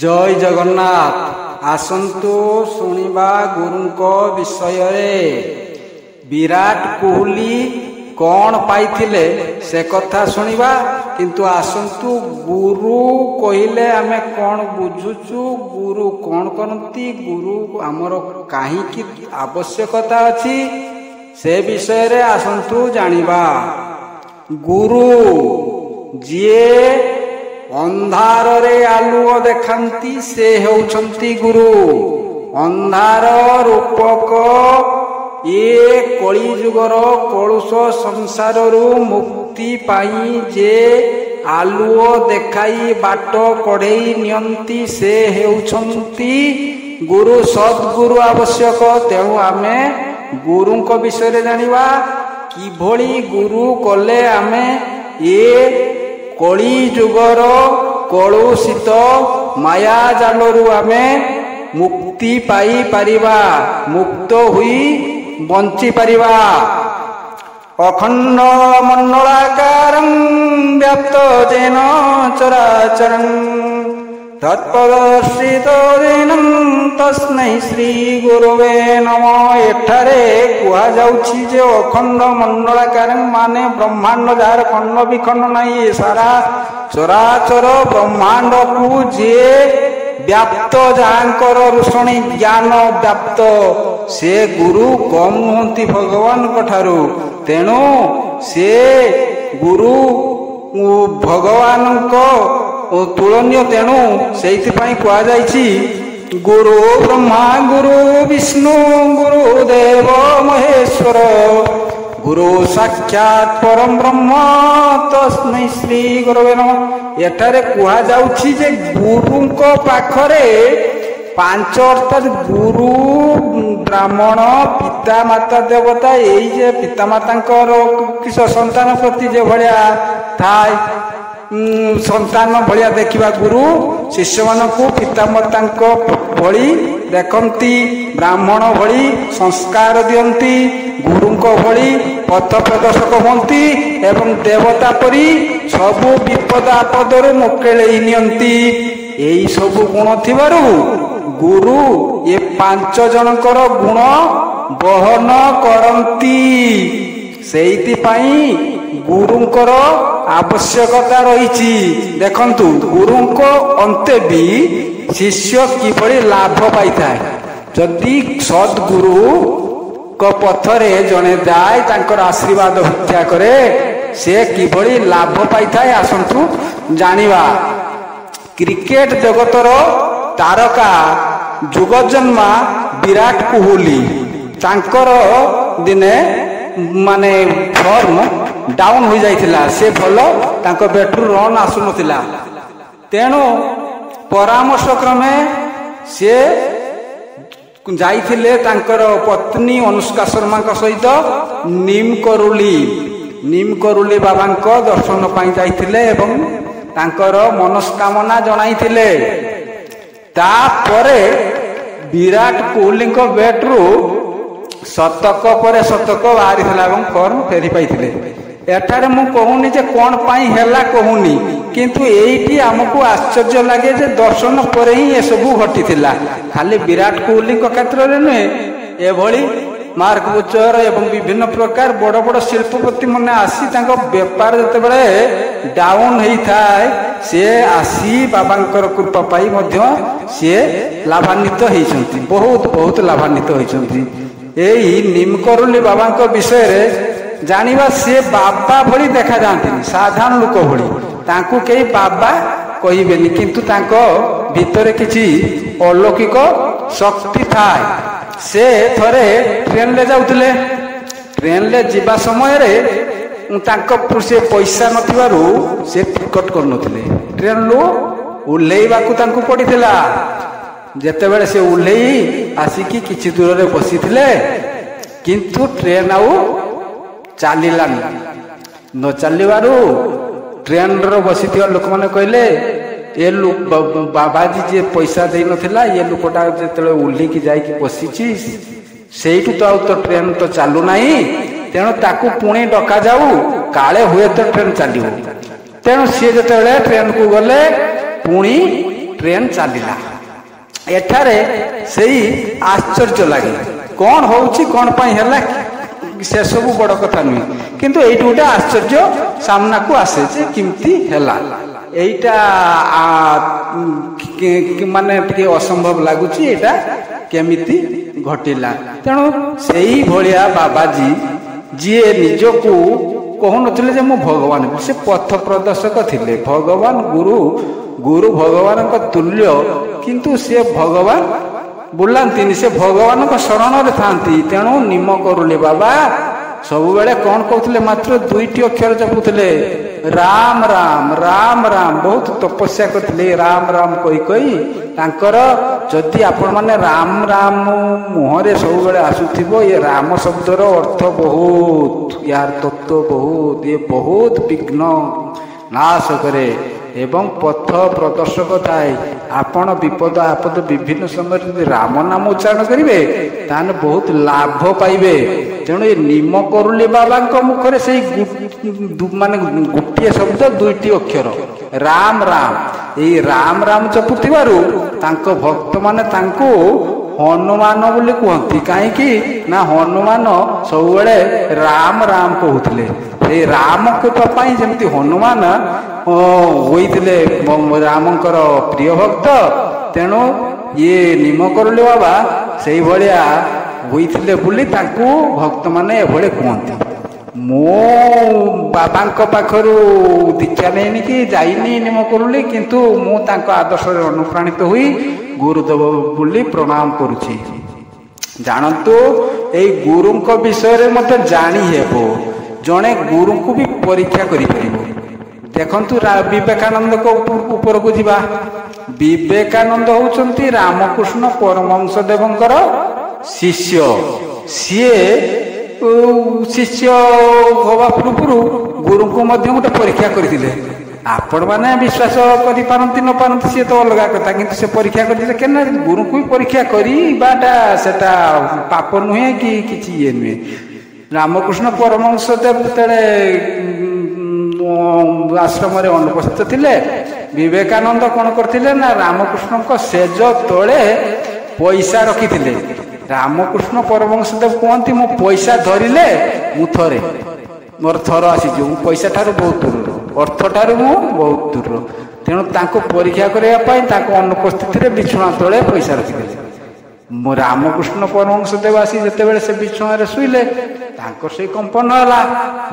जय जगन्नाथ। आसंतु शुणिबा गुरुंको विषय विराट कोहली कौन पाइथिले से कथा शुणिबा। किंतु आसंतु गुरु कहिले आमे कौन बुझुचु, गुरु कौन करती, गुरु आमर काहींकी आवश्यकता अछि से विषय रे आसंतु जानिबा। गुरु जिए अंधार रे आलुओ देखांती से हेउछंती गुरु। अंधार रूपक ये कली जुगर कलुष संसार मुक्ति पाई जे आलुओ देखाई बाट कढ़ेई नियंती से हेउछंती गुरु। सद्गुरु आवश्यक। तेणु आमे गुरु को विषय जानिबा। किभली गुरु कले आमे ये कली जुगर कलुषित माया जालरू आमे मुक्ति पाई परिबा, मुक्त हुई बंची परिबा। अखंड मंडलाकारं व्याप्त जेन चराचरं तत्पदर्शित जेनं तस्मै श्री गुरुवे नमः। एठारे कुहा जाउछि जे अखंड मंडलाकारं माने ब्रह्मांड जार खंड विखंड नहीं, सारा चराचर ब्रह्मांड को जे व्याप्त जांकर रुषणी ज्ञान व्याप्त से गुरु कम नुहंती भगवान कठारु। तेणु से गुरु भगवान को तुलनीय। तेणु सेइथिपाई कुआ जाइछि गुरु ब्रह्मा गुरु विष्णु गुरु देव महेश्वर गुरु साक्षात परम ब्रह्म तस्मै श्री गुरवे नमः। एठारे कुहा जाउछि जे गुरु को पाखरे पांच अर्थात गुरु ब्राह्मण पिता माता देवता एई जे पिता मातांकर किस संतान प्रति जे भलिया थाय संतान भलिया देखिबा गुरु शिष्य मानकु पिता मातांको भली देखंती, ब्राह्मण भली संस्कार दियंती, गुरुंको भली पथ प्रदर्शक हुंती एवं देवता परी सबु विपद आपदरु मुक्ति नियंती। एई सबु गुण थिबारु गुरु ये पांच जनकर गुण बहन करंती। सेइथिपाई गुरुंकर आवश्यकता रहिछि। देखंतु गुरुंको अंते भी शिष्य किभली लाभ पाइथाय। जदि सद्गुरु को पथरे जने जाय तांकर आशीर्वाद भिक्षा करे से किभली लाभ पाइथाय आसंतु जानिबा। क्रिकेट जगतर तारका जुगजन्मा विराट कोहली तांकर दिने माने फॉर्म डाउन हो जाइथिला। से भलो तांको बैटरू रन आसु नथिला। तेणु परामर्श क्रमे से जाइथिले तांकर पत्नी अनुष्का शर्मा का सहित नीम करुली बाबा को दर्शन पाई जाइथिले एवं तांकर मनस्कामना जणाइथिले। तापरे विराट कोहली को बैटरू शतक पर शतक बाहरी एवं फॉर्म फेरी पाइथिले। एठारे मु कहूनी जे कौन पाई हेला कहूनी, किंतु एइठी हमको आश्चर्य लगे जे दर्शन पर ही ये सब घटी थिला। खाली विराट कोहली को क्षेत्र रे नुहे, एभली मार्क बुचर एवं विभिन्न प्रकार बड़ बड़ शिल्पपति माने आसी तांको व्यापार जते बेले डाउन हेई थाए से आसी बाबांकर कृपा पाई मध्य से लाभान्वित हेइछंती, बहुत बहुत लाभान्वित हेइछंती। एई नीमकरुली बाबा को विषय रे जानिबा। से बाबा भली देखा जाती, साधारण लोक भली तांकु केही बाबा कहिबेनी, किंतु तांको भितरे किछि अलौकिक शक्ति थाए। से थरे ट्रेन ले जाउतले, ट्रेन ले जिबा समय रे तांको से पैसा नथिबारु से टिकट कर नथिले। ट्रेन लो उल्लेइबाकू तांकु पडिथिला। जेते बेले से उल्लेई आसिकी किछि दूर रे बसी थिले, किंतु ट्रेन आउ चालिलानी। न चलिबारु ट्रेन रो बसिथिया लोक माने कहले ए बाबाजी जे पैसा देई नथिला ये लोकटा जेतले उल्ली की जाई की बसिछि सेइटु तो ट्रेन तो चालू नाही। तेणु ताकू पुणी डका जाऊ काले हुए तो ट्रेन चलो। तेणु सी जो ट्रेन को गले पुणी ट्रेन चलला। एठारे सेई आश्चर्य लगे कौन होउची कौन पाई हैला से सब बड़ कथा नुहे, किंतु एइट गोटे आश्चर्य सामना को आसे जे किमती हैला। एइटा माने टिके असंभव लगुच एटा केमिति घटिला। तेणु सेई भलिया बाबाजी जी निजको कहूनथिले जे मु भगवान, से पथ प्रदर्शक थिले, भगवान गुरु गुरु भगवान तुल्य, किंतु से भगवान बुलांती से भगवान शरण रे थांती। तेणु निम करुले बाबा सब बेले कौन कहते मात्र दुईटी अक्षर जपुले राम राम राम राम, बहुत तपस्या करते राम राम कही कही तांकर जदि आपण माने राम राम मुहरे सब बेले आसुथिबो, ये राम शब्दर अर्थ बहुत, यार तत्व बहुत, ये बहुत विघ्न नाश करे एवं पथ प्रदर्शक थाए। आपण विपद आपद विभिन्न समय यदि राम नाम उच्चारण करेंगे ताने बहुत लाभ पाइबे। तेणु ये निम करुले बाबा मुखरे से माने गोटे शब्द दुईटी अक्षर राम राम, ये राम राम जपुथिबारु तांको भक्त माने तांको हनुमान बोली कहती, कहीं ना हनुमान सब बेले राम राम कहते। से राम कृपा पाई जमती हनुमान होइतिले रामंकर प्रिय भक्त। तेणु ये निम करुले बाबा से भलिया होइतिले बोली ताकू भक्त माने एभले कहती। मो बाबांक पाखरु दीक्षा लेनी कि जाइनी निम करुली, किंतु मु तांको आदर्श अनुप्राणित हुई गुरुदेव बोली प्रणाम करुछि। जानतु एई गुरुंक विषय रे मते जानी हेबो, जणे गुरु को भी परीक्षा करि परिबो। देखंतु विवेकानंद को ऊपर को जीवा। विवेकानंद होउचंती रामकृष्ण परमहंस देवंकर शिष्य। सीए शिष्य हवा पूर्व गुरु को मध्य गोटे परीक्षा करथिले। आपण माने विश्वास करि पारंती न पारंती से तो अलग कथा, किंतु से परीक्षा करथिले केना गुरु को भी परीक्षा करी बाटा सेटा पाप नुहे कि किछि ये नुहे। रामकृष्ण परमहंस देव तेरे आश्रम रे अनुपस्थित थिले। विवेकानंद कौन करथिले ना रामकृष्ण को सेज तले पैसा रखिथिले। रामकृष्ण परमहंस देव कहती मु पैसा धरिले मु थरे मोर थर आसी जो पैसा ठारू बहुत दूर, अर्थ ठारू मु बहुत दूर। तेणु तांको परीक्षा करबा पई तांको अनुपस्थित रे बिछुणा तले पैसा रखिथिले। मो रामकृष्ण परमहंस देव आसी जेतेबेले से बिछुणा शुइले तांको से कंपन होला।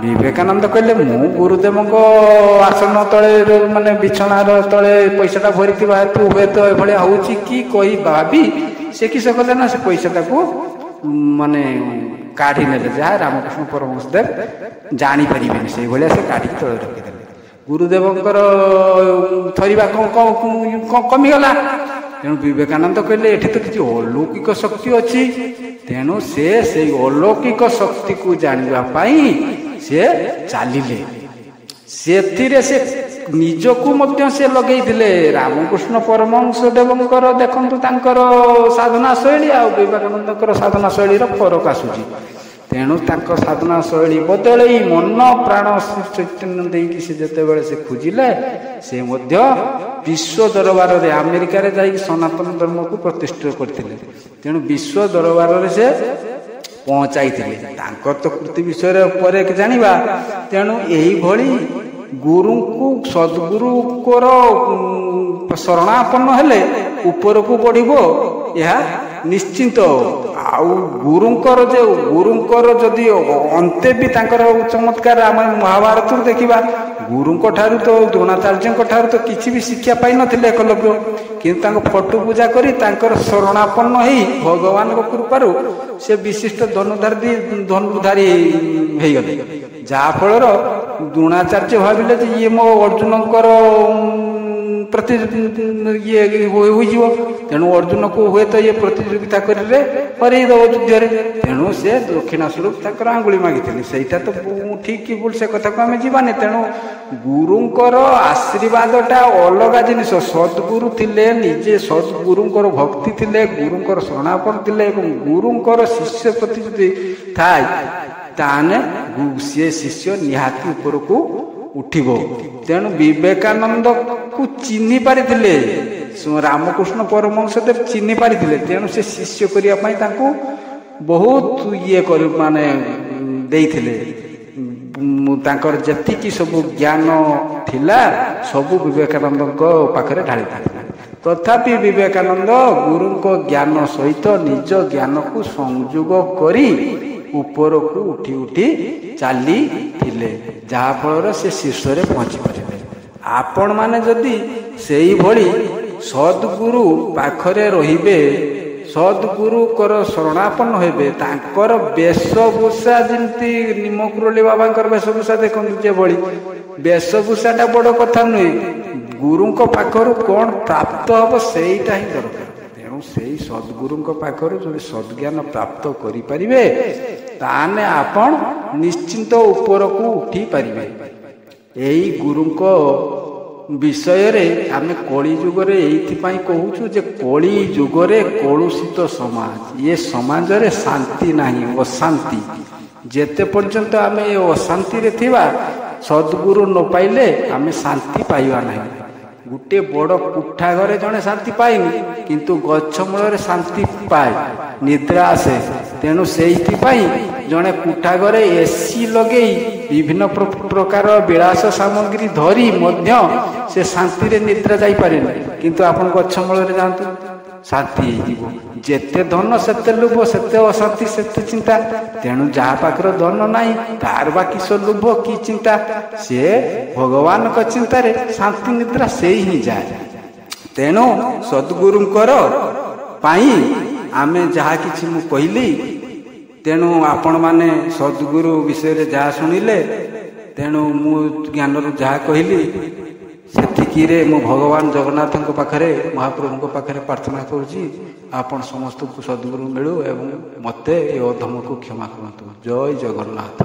विवेकानंद कहले मु गुरुदेव आसन तले माने बिछणार तले पैसाटा भरिथिबा हेतु हुए तो एभलिया होउची कि कही भाबी से किस कले ना से पैसाटा को माने काढ़ी नेले, जहाँ रामकृष्ण परमहंस देव जानी परिबेनि से भलिया से काढ़ी तले रखिदेले। गुरुदेवंकर थरिबा कमी गला। तेणु विवेकानंद कहले एठी तो किसी अलौकिक शक्ति अच्छी। तेणु से अलौकिक शक्ति को जानिबा पाई से चलिले। सेथिरे से निजको मध्य से लगेइथिले। रामकृष्ण परमहंस देवंकर देखंतु तांकर साधना शैली आ विवेकानंदकर साधना शैली रो फरक आसुची। तेणु तांको साधना शैली बदलई मन प्राण चैतन्य देकी से जेतेबेले से खोजिले से मध्य विश्व दरबार रे अमेरिका रे जाई सनातन धर्म को प्रतिष्ठित करथिले। तेणु विश्व दरबार रे से पहुंचाइथिले। तांकर तो कृति विषय रे परे जानिबा। तेणु एही भली गुरु को सद्गुरु कोर शरणापन्न हेले ऊपर को बढ़िबो यह निश्चिंत। आउ गुरुंकर जे गुरुंकर जदि अंते भी तांकर चमत्कार आम महाभारत देखिबा। गुरुंक ठारू तो द्रोणाचार्यंक ठारू तो किछि भी शिक्षा पाई नथिले एकलव्य, किंतु तांको फटु पूजा करी तांकर शरणापन्न हेई भगवान को कृपारु से विशिष्ट धनुधारी हेई गले। जहा फल द्रोणाचार्य भाविले जे ये मो अर्जुनंकर प्रति ये हो। तेणु अर्जुन को हुए तो ये प्रतियोगिता करे हरईदेव युद्ध। तेणु से दक्षिणा स्वरूप तक आंगुली मागिथिले। सेटा तो ठीक कि बोल से कथा को आम जीवानी। तेणु गुरुंकर आशीर्वादटा अलग जिनिस। सद्गुरु थिले निजे सद्गुरुंकर भक्ति थिले, गुरुंकर शरणापन्न थिले एवं गुरुंकर शिष्य प्रति जदि थाए ताने से शिष्य निहाती ऊपर को उठिबो। तेणु विवेकानंद को चिन्हि पारिथिले ରାମକୃଷ୍ଣ ପରମହଂସଦେବ ଚିହ୍ନି ପାରିଥିଲେ। ତେଣୁ ସେ ଶିଷ୍ୟ କରିବା ପାଇଁ ତାଙ୍କୁ ବହୁତ ମାନେ ଦେଇଥିଲେ। ତାଙ୍କର ଯେତିକି ସବୁ ଜ୍ଞାନ ଥିଲା ସବୁ ବିବେକାନନ୍ଦଙ୍କ ପାଖରେ ଢାଳିଥିଲେ। ତଥାପି ବିବେକାନନ୍ଦ ଗୁରୁଙ୍କ ଜ୍ଞାନ ସହିତ ନିଜ ଜ୍ଞାନକୁ ସଂଯୋଗ କରି ଉପରକୁ ଉଠି ଉଠି ଚାଲିଥିଲେ, ଯାହାଫଳରେ ସେ ଶୀର୍ଷରେ ପହଞ୍ଚି ପାରିଲେ। ଆପଣମାନେ ଯଦି ସେଇଭଳି ସଦ୍ଗୁରୁ ପାଖରେ ରହିବେ, ସଦ୍ଗୁରୁଙ୍କର ଶରଣାପନ୍ନ ହେବେ, ତାଙ୍କର ବେଶଭୂଷା ଯେମିତି ନିମକୁରଲି ବାବାଙ୍କର ବେଶଭୂଷା ଦେଖନ୍ତୁ ଯେଭଳି, ବେଶଭୂଷାଟା ବଡ଼ କଥା ନୁହେଁ, ଗୁରୁଙ୍କ ପାଖରୁ କ'ଣ ପ୍ରାପ୍ତ ହେବ ସେଇଟା ହିଁ ଦରକାର। ତେଣୁ ସେଇ ସଦ୍ଗୁରୁଙ୍କ ପାଖରୁ ଯଦି ସଦ୍ଜ୍ଞାନ ପ୍ରାପ୍ତ କରିପାରିବେ ତାହେଲେ ଆପଣ ନିଶ୍ଚିନ୍ତ ଉପରକୁ ଉଠି ପାରିବେ। ଏଇ ଗୁରୁଙ୍କ ବିଷୟରେ ଆମେ କଳି ଯୁଗରେ ଏଇଥିପାଇଁ କହୁଛୁ ଯେ କଳି ଯୁଗରେ କଳୁଷିତ ସମାଜ, ଏ ସମାଜରେ ଶାନ୍ତି ନାହିଁ, ଅଶାନ୍ତି। ଯେତେ ପର୍ଯ୍ୟନ୍ତ ଆମେ ଏ ଅଶାନ୍ତିରେ ଥିବା ସଦ୍ଗୁରୁ ନ ପାଇଲେ ଆମେ ଶାନ୍ତି ପାଇବା ନାହିଁ। ଗୋଟିଏ ବଡ଼ କୋଠା ଘରେ ଜଣେ ଶାନ୍ତି ପାଏନି, କିନ୍ତୁ ଗଛ ମୂଳରେ ଶାନ୍ତି ପାଏ, ନିଦ୍ରା ଆସେ। ତେଣୁ ସେଇଥିପାଇଁ ଜଣେ କୋଠା ଘରେ ଏସି ଲଗେଇ ବିଭିନ୍ନ ପ୍ରକାର ବିଳାସ ସାମଗ୍ରୀ ଧରି ମଧ୍ୟ ସେ ଶାନ୍ତିରେ ନିଦ୍ରା ଯାଇପାରେନି। କିନ୍ତୁ ଆପଣ ଗଛ ମୂଳରେ ଯାଆନ୍ତୁ, ଶାନ୍ତି ହେଇଯିବ। ଯେତେ ଧନ ସେତେ ଲୋଭ, ସେତେ ଅଶାନ୍ତି, ସେତେ ଚିନ୍ତା। ତେଣୁ ଯାହା ପାଖରେ ଧନ ନାହିଁ ତାର ବା କିସ ଲୋଭ କି ଚିନ୍ତା, ସିଏ ଭଗବାନଙ୍କ ଚିନ୍ତାରେ ଶାନ୍ତି ନିଦ୍ରା ସେଇ ହିଁ ଯାଏ। ତେଣୁ ସଦ୍ଗୁରୁଙ୍କର ପାଇଁ ଆମେ ଯାହା କିଛି ମୁଁ କହିଲି, ତେଣୁ ଆପଣମାନେ ସଦ୍ଗୁରୁ ବିଷୟରେ ଯାହା ଶୁଣିଲେ, ତେଣୁ ମୁଁ ଜ୍ଞାନରୁ ଯାହା କହିଲି ସେତିକିରେ ମୁଁ ଭଗବାନ ଜଗନ୍ନାଥଙ୍କ ପାଖରେ, ମହାପ୍ରଭୁଙ୍କ ପାଖରେ ପ୍ରାର୍ଥନା କରୁଛି ଆପଣ ସମସ୍ତଙ୍କୁ ସଦ୍ଗୁରୁ ମିଳୁ ଏବଂ ମୋତେ ଏ ଅଧମକୁ କ୍ଷମା କରନ୍ତୁ। ଜୟ ଜଗନ୍ନାଥ।